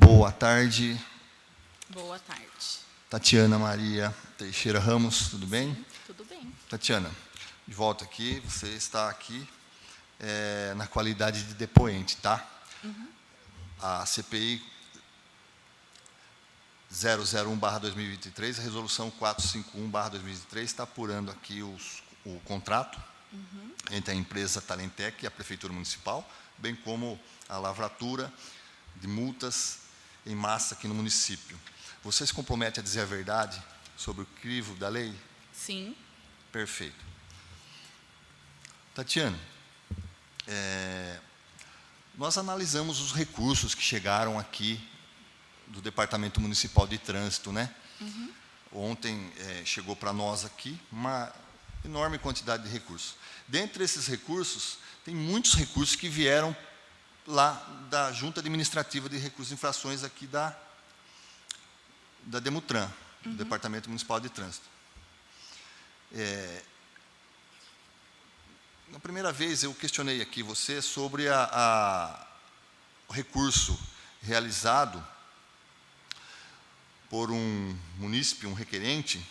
Boa tarde. Boa tarde. Tatiana Maria Teixeira Ramos, tudo bem? Sim, tudo bem. Tatiana, de volta aqui, você está aqui na qualidade de depoente, tá? Uhum. A CPI 001/2023, a resolução 451/2023 está apurando aqui o contrato entre a empresa Talentec e a Prefeitura Municipal, bem como a lavratura de multas em massa aqui no município. Você se compromete a dizer a verdade sobre o crivo da lei? Sim. Perfeito. Tatiana, nós analisamos os recursos que chegaram aqui do Departamento Municipal de Trânsito, né? Uhum. Ontem chegou para nós aqui uma enorme quantidade de recursos. Dentre esses recursos, tem muitos recursos que vieram lá da Junta Administrativa de Recursos e Infrações aqui da Demutran, do Departamento Municipal de Trânsito. Na primeira vez, eu questionei aqui você sobre o recurso realizado por um munícipe, um requerente,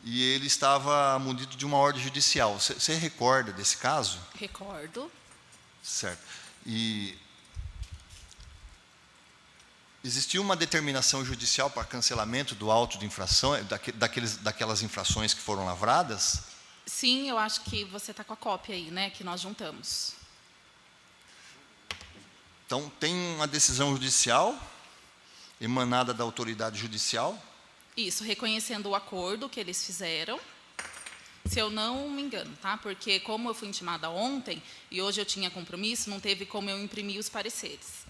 e ele estava munido de uma ordem judicial. Você recorda desse caso? Recordo. Certo. E existiu uma determinação judicial para cancelamento do auto de infração, daquelas infrações que foram lavradas? Sim, eu acho que você está com a cópia aí, né? Que nós juntamos. Então, tem uma decisão judicial emanada da autoridade judicial? Isso, reconhecendo o acordo que eles fizeram. Se eu não me engano, tá? Porque como eu fui intimada ontem e hoje eu tinha compromisso, não teve como eu imprimir os pareceres.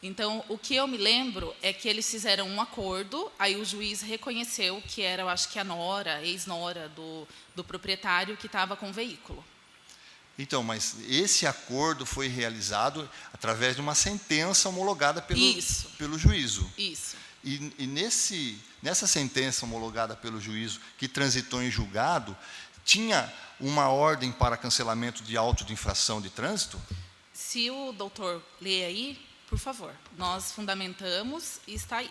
Então, o que eu me lembro é que eles fizeram um acordo, aí o juiz reconheceu que era, eu acho que a nora, ex-nora do proprietário que estava com o veículo. Então, mas esse acordo foi realizado através de uma sentença homologada pelo juízo. Isso. E nessa sentença homologada pelo juízo, que transitou em julgado, tinha uma ordem para cancelamento de auto de infração de trânsito? Se o doutor ler aí, por favor, nós fundamentamos e está aí.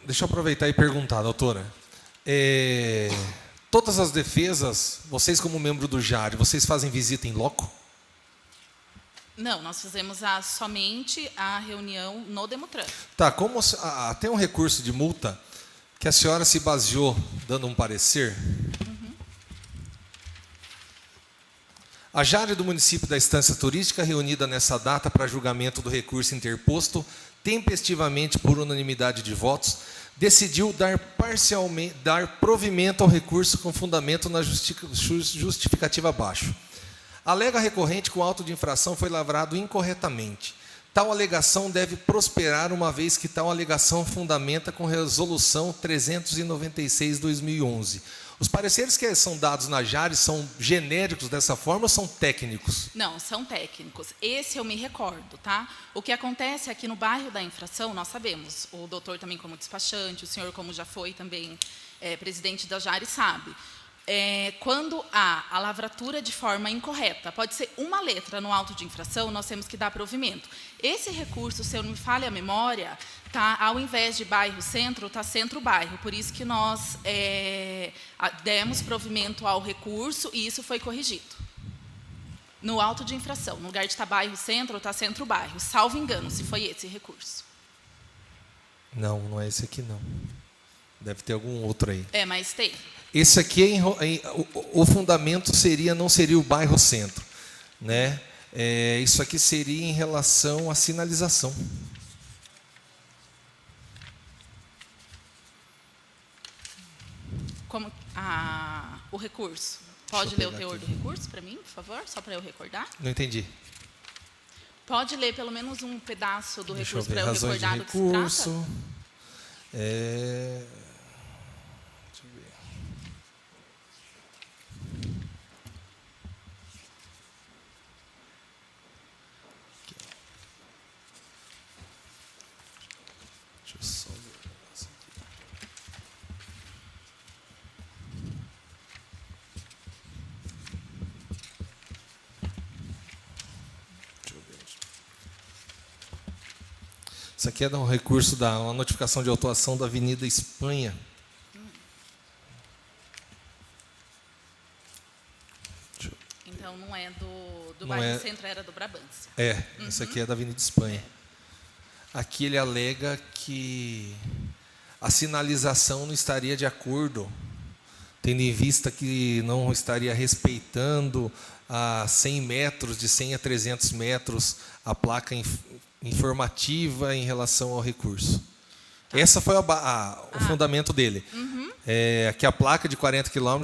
Deixa eu aproveitar e perguntar, doutora. Todas as defesas, vocês como membro do JARE, vocês fazem visita em loco? Não, nós fizemos somente a reunião no Demutran. Tá, como tem um recurso de multa que a senhora se baseou dando um parecer. A JARE do município da Estância Turística, reunida nessa data para julgamento do recurso interposto, tempestivamente por unanimidade de votos, decidiu dar provimento ao recurso com fundamento na justificativa abaixo. Alega a recorrente que o auto de infração foi lavrado incorretamente. Tal alegação deve prosperar, uma vez que tal alegação fundamenta com resolução 396/2011. Os pareceres que são dados na JARE são genéricos dessa forma ou são técnicos? Não, são técnicos. Esse eu me recordo, tá? O que acontece aqui no bairro da infração, nós sabemos. O doutor também como despachante, o senhor como já foi também presidente da JARE sabe. Quando há a lavratura de forma incorreta, pode ser uma letra no auto de infração, nós temos que dar provimento. Esse recurso, se eu não me falha a memória, tá, ao invés de bairro-centro, está centro-bairro. Por isso que nós demos provimento ao recurso e isso foi corrigido. No auto de infração, no lugar de estar bairro-centro, está centro-bairro. Salvo engano, se foi esse recurso. Não, não é esse aqui não. Deve ter algum outro aí. Mas tem. Esse aqui, o fundamento não seria o bairro centro, né? Isso aqui seria em relação à sinalização. Como o recurso. Pode ler o teor do recurso para mim, por favor? Só para eu recordar. Não entendi. Pode ler pelo menos um pedaço do recurso para eu Razões recordar de do que se trata? recurso. Deixa eu só ver um negócio aqui. Deixa eu ver. Isso aqui é um recurso da uma notificação de autuação da Avenida Espanha. Então, não é do Não bairro é- Centro, era do Brabância. Esse aqui é da Avenida Espanha. Aqui ele alega que a sinalização não estaria de acordo, tendo em vista que não estaria respeitando a 100 metros, de 100 a 300 metros, a placa informativa em relação ao recurso. Essa foi o fundamento dele. Que a placa de 40 km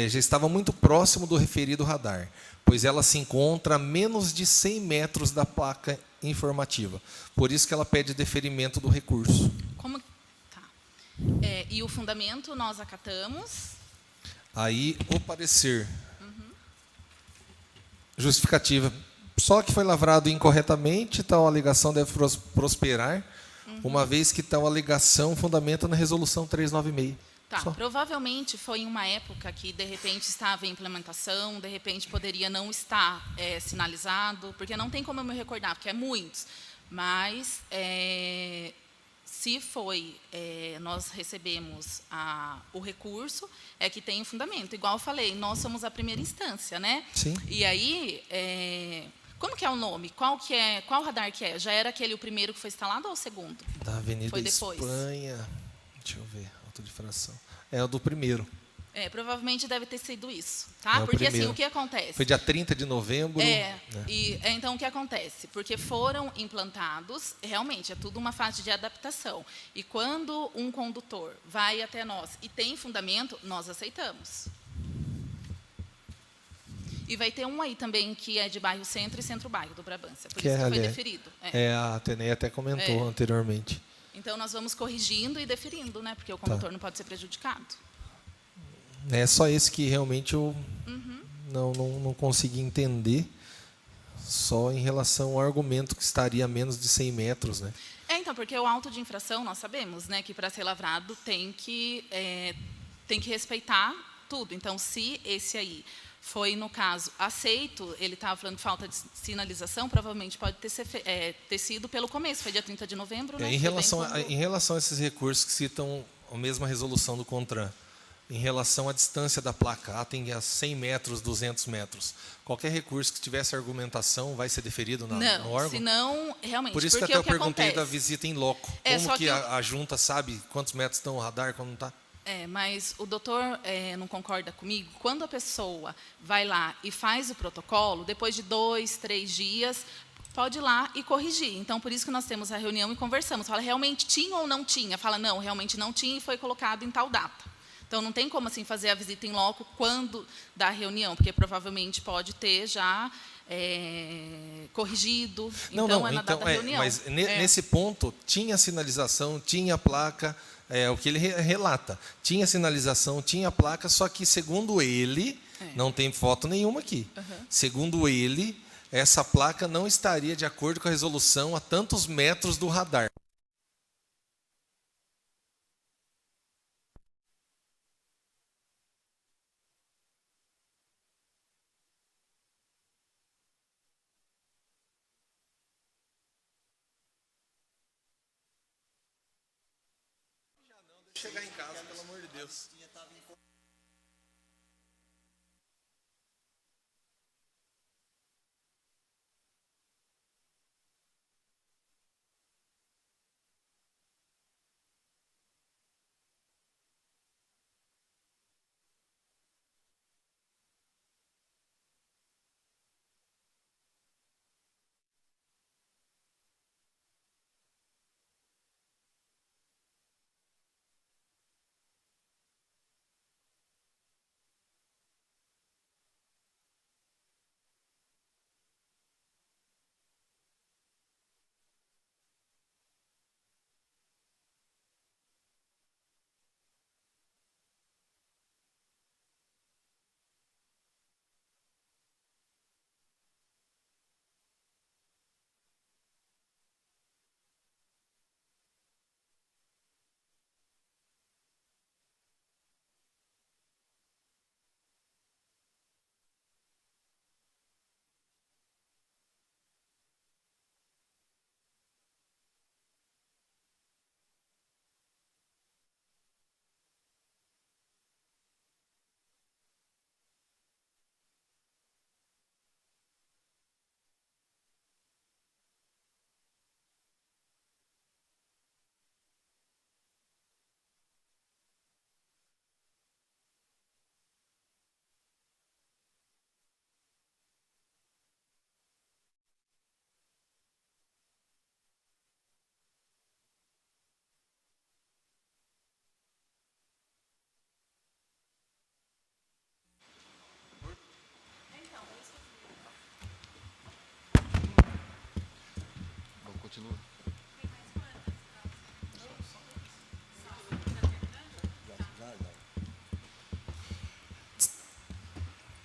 já estava muito próximo do referido radar, pois ela se encontra a menos de 100 metros da placa informativa. Por isso que ela pede deferimento do recurso. Como... Tá. E o fundamento nós acatamos. Aí, o parecer. Justificativa. Só que foi lavrado incorretamente, tal alegação deve prosperar, uma vez que tal alegação fundamenta na resolução 396. Tá, Só. provavelmente foi em uma época que, de repente, estava em implementação, de repente poderia não estar sinalizado, porque não tem como eu me recordar, porque é muitos. Mas, se foi, nós recebemos o recurso, é que tem um fundamento. Igual eu falei, nós somos a primeira instância, né? Sim. E aí, como que é o nome? Qual radar que é? Já era aquele o primeiro que foi instalado ou o segundo? Da Avenida Foi depois. Espanha. Deixa eu ver, autodifração. É o do primeiro. Provavelmente deve ter sido isso, tá? É o Porque primeiro. assim, o que acontece? Foi dia 30 de novembro. né? Então, o que acontece? Porque foram implantados, realmente, é tudo uma fase de adaptação. E quando um condutor vai até nós e tem fundamento, nós aceitamos. E vai ter um aí também que é de bairro Centro e Centro-Bairro do Brabância. Por Que isso é que foi ali, deferido. A Atenei até comentou anteriormente. Então, nós vamos corrigindo e deferindo, né? Porque o condutor não pode ser prejudicado. É só esse que realmente eu não consegui entender, só em relação ao argumento que estaria a menos de 100 metros. Né? Então, porque o auto de infração, nós sabemos, né, que para ser lavrado tem que respeitar tudo. Então, se esse aí foi, no caso, aceito, ele estava falando de falta de sinalização, provavelmente pode ter sido pelo começo, foi dia 30 de novembro. Né, em relação a esses recursos que citam a mesma resolução do CONTRAN, em relação à distância da placa, tem a 100 metros, 200 metros. Qualquer recurso que tivesse argumentação vai ser deferido no órgão? Senão, realmente, por isso que porque até eu que perguntei acontece? da visita em loco. Como que a junta sabe quantos metros estão o radar, quando não está? Mas o doutor não concorda comigo? Quando a pessoa vai lá e faz o protocolo, depois de 2, 3 dias, pode ir lá e corrigir. Então, por isso que nós temos a reunião e conversamos. Fala, realmente tinha ou não tinha? Fala, não, realmente não tinha e foi colocado em tal data. Então, não tem como assim fazer a visita em loco quando da reunião, porque provavelmente pode ter já corrigido. Então, é na data da reunião. Mas nesse ponto, tinha sinalização, tinha placa, o que ele relata. Tinha sinalização, tinha placa, só que, segundo ele, não tem foto nenhuma aqui. Segundo ele, essa placa não estaria de acordo com a resolução a tantos metros do radar. Chegar em casa, pelo amor de Deus.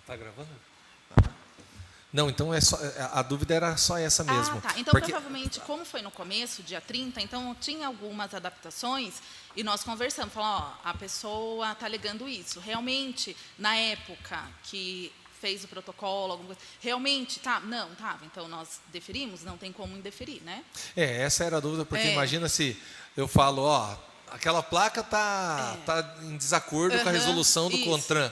Está gravando? Não, então a dúvida era só essa mesmo. Tá. Então, provavelmente, como foi no começo, dia 30, então tinha algumas adaptações e nós conversamos, falamos, a pessoa está alegando isso. Realmente, na época que fez o protocolo, alguma coisa, realmente não estava. Então, nós deferimos, não tem como indeferir, né? Essa era a dúvida, porque imagina se eu falo, aquela placa tá em desacordo com a resolução do CONTRAN.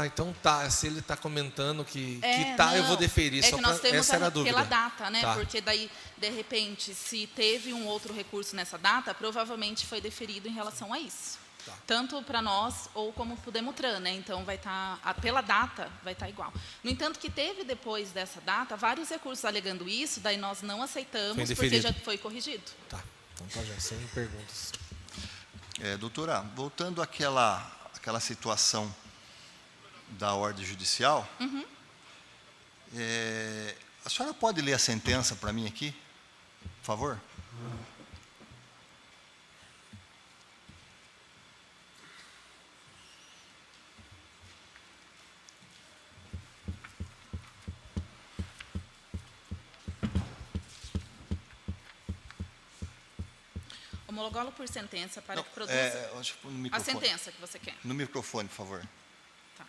Então se ele está comentando que eu vou deferir. Que nós temos essa era a dúvida. Pela data, né? Tá. Porque daí, de repente, se teve um outro recurso nessa data, provavelmente foi deferido em relação a isso. Tá. Tanto para nós ou como para o Demutran, né? Então vai estar, pela data, vai estar igual. No entanto, que teve depois dessa data vários recursos alegando isso, daí nós não aceitamos porque já foi corrigido. Tá. Então tá já, sem perguntas. Doutora, voltando àquela situação da ordem judicial, a senhora pode ler a sentença para mim aqui, por favor? Homologá-lo por sentença para que produza... a sentença que você quer. No microfone, por favor. Tá.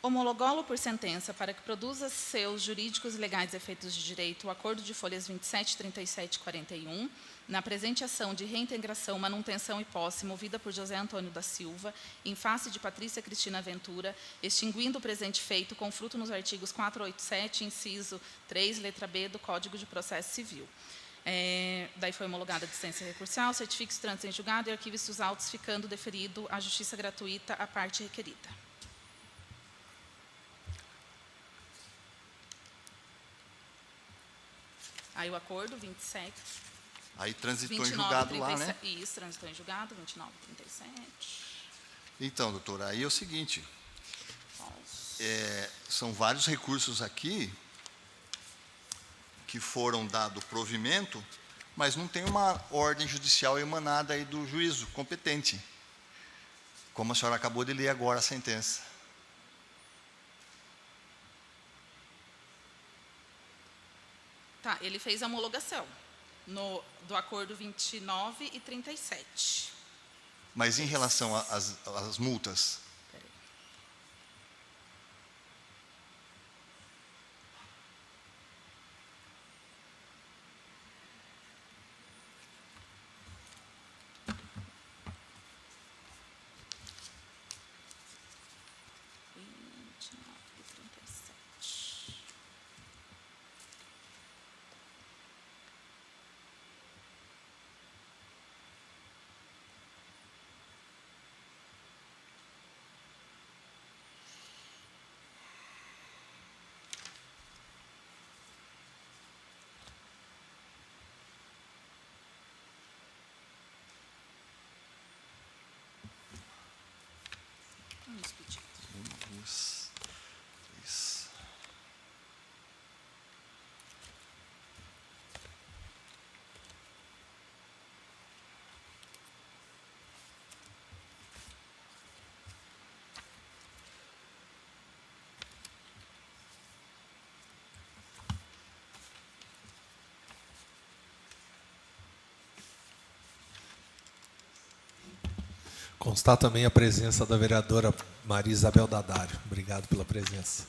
Homologá-lo por sentença para que produza seus jurídicos e legais efeitos de direito o acordo de folhas 27, 37 e 41, na presente ação de reintegração, manutenção e posse movida por José Antônio da Silva, em face de Patrícia Cristina Ventura, extinguindo o presente feito com fruto nos artigos 487, inciso 3, letra B, do Código de Processo Civil. Daí foi homologada a dissença recursal, certifique os trâmites em julgado e arquive-se os autos, ficando deferido a justiça gratuita à parte requerida. Aí o acordo, 27. Aí transitou 29, em julgado 37, lá, né? Isso, transitou em julgado, 29, 37. Então, doutora, aí é o seguinte, são vários recursos aqui que foram dado provimento, mas não tem uma ordem judicial emanada aí do juízo competente, como a senhora acabou de ler agora a sentença. Tá, ele fez a homologação do acordo 29 e 37. Mas em relação às multas? Peraí. Vamos pedir. 1, 2, 3. Constar também a presença da vereadora Maria Isabel Dadário. Obrigado pela presença.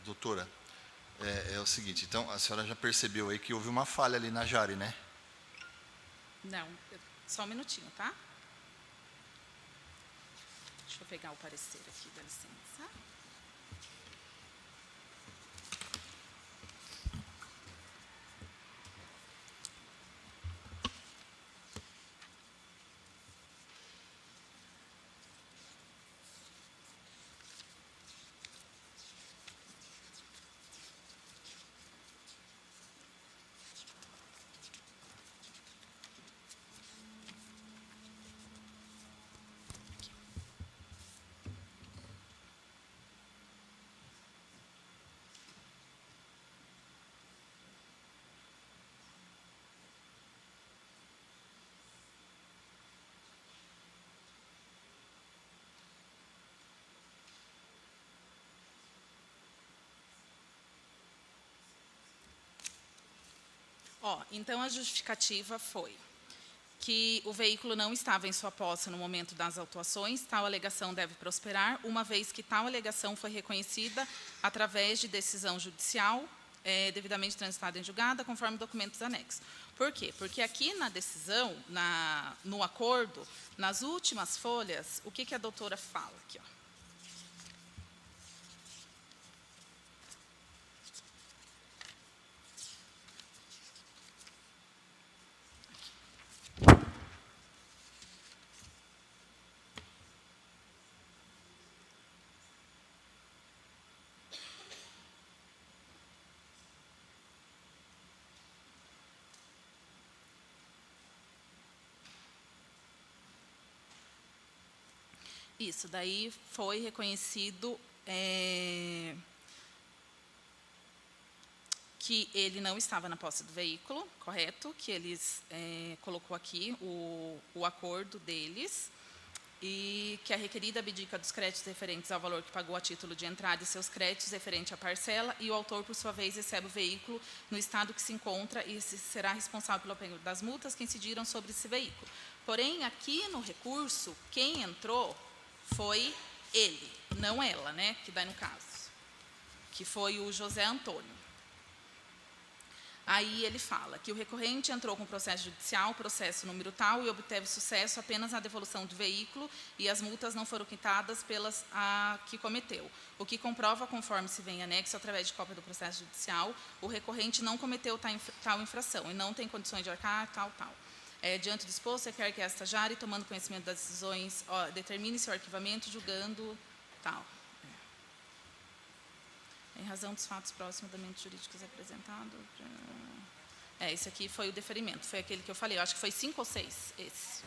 Doutora, é o seguinte, então a senhora já percebeu aí que houve uma falha ali na Jari, né? Não, só um minutinho, tá? Deixa eu pegar o parecer aqui, dá licença. Então, a justificativa foi que o veículo não estava em sua posse no momento das autuações, tal alegação deve prosperar, uma vez que tal alegação foi reconhecida através de decisão judicial, devidamente transitada em julgada, conforme documentos anexos. Por quê? Porque aqui na decisão, no acordo, nas últimas folhas, o que a doutora fala aqui, ó? Isso, daí foi reconhecido que ele não estava na posse do veículo, correto? Que eles colocou aqui o acordo deles, e que a requerida abdica dos créditos referentes ao valor que pagou a título de entrada e seus créditos referente à parcela, e o autor, por sua vez, recebe o veículo no estado que se encontra e será responsável pelo pagamento das multas que incidiram sobre esse veículo. Porém, aqui no recurso, quem entrou foi ele, não ela, né, que dá no caso, que foi o José Antônio. Aí ele fala que o recorrente entrou com processo judicial, processo número tal, e obteve sucesso apenas na devolução do veículo, e as multas não foram quitadas pelas que cometeu. O que comprova, conforme se vem em anexo, através de cópia do processo judicial, o recorrente não cometeu tal infração, e não tem condições de arcar, tal. Diante do exposto, requer que esta jare, tomando conhecimento das decisões, determine seu arquivamento, julgando tal. Em razão dos fatos próximos do momento jurídicos apresentado. Esse aqui foi o deferimento, foi aquele que eu falei, eu acho que foi 5 ou 6, esse.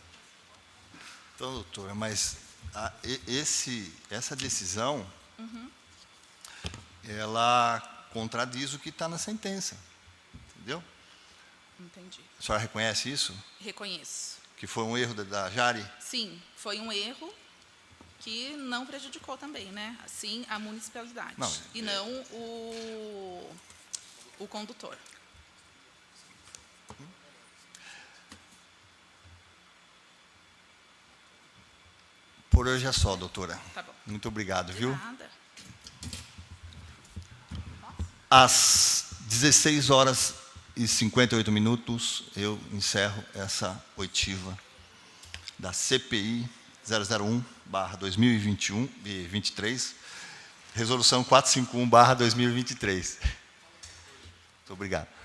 Então, doutora, mas essa decisão, ela contradiz o que está na sentença, entendeu? Entendi. A senhora reconhece isso? Reconheço. Que foi um erro da jare? Sim, foi um erro que não prejudicou também, né? Assim, a municipalidade. Não, e não o condutor. Por hoje é só, doutora. Tá bom. Muito obrigado, De viu? nada. Às 16h58, eu encerro essa oitiva da CPI 001/2021 e 23, resolução 451/2023. Muito obrigado.